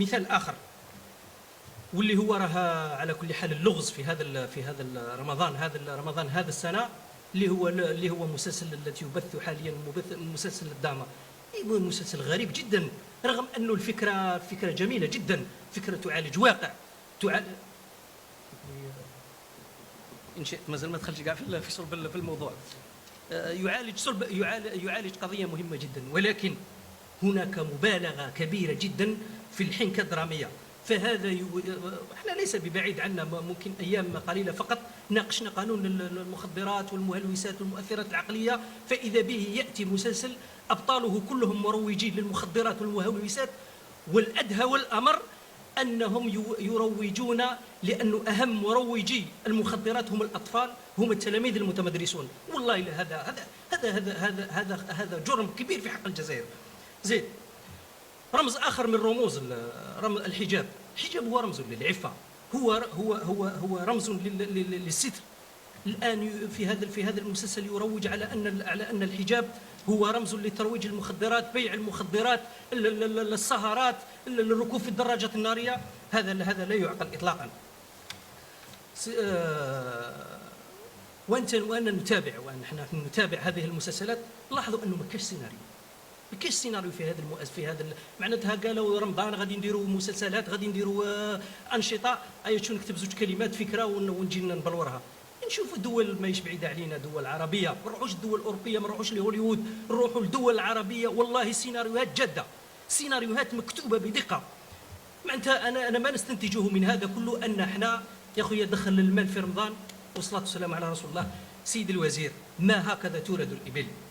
مثال اخر واللي هو راه على كل حال اللغز في هذا رمضان، هذا السنه، اللي هو مسلسل التي يبث حاليا، مسلسل الدراما. مسلسل غريب جدا، رغم انه فكره جميله جدا، فكره تعالج واقع، ان شئت مازال ما دخلتش كاع في صلب في الموضوع. يعالج قضيه مهمه جدا، ولكن هناك مبالغه كبيره جدا في الحنكه الدراميه. فهذا احنا ليس ببعيد عنا، ممكن ايام قليله فقط ناقشنا قانون المخدرات والمهلوسات والمؤثرات العقليه، فاذا به ياتي مسلسل ابطاله كلهم مروجين للمخدرات والمهلوسات، والادهى والامر انهم يروجون، لانه اهم مروجي المخدرات هم الاطفال، هم التلاميذ المتمدرسون. والله هذا جرم كبير في حق الجزائر. زيد رمز اخر من رموز الحجاب. الحجاب هو رمز للعفه، هو رمز للستر. الان في هذا المسلسل يروج على ان الحجاب هو رمز لترويج المخدرات، بيع المخدرات، السهرات، الركوب في الدراجات الناريه. هذا لا يعقل اطلاقا. وأن نتابع هذه المسلسلات، لاحظوا انه ما كاش سيناريو، ما كاينش سيناريو في هذا معناتها قالوا رمضان غادي نديروا مسلسلات، غادي نديروا انشطه، شو نكتب زوج كلمات فكره ونجي نبلورها. نشوفوا دول ماهيش بعيده علينا، دول عربيه، ما نروحوش الدول الاوروبيه، ما نروحوش لهوليوود، نروحوا للدول العربيه. والله سيناريوهات جاده، سيناريوهات مكتوبه بدقه. معناتها انا ما نستنتجه من هذا كله ان احنا يا خويا دخل المال في رمضان، والصلاه والسلام على رسول الله. سيد الوزير، ما هكذا تورد الابل.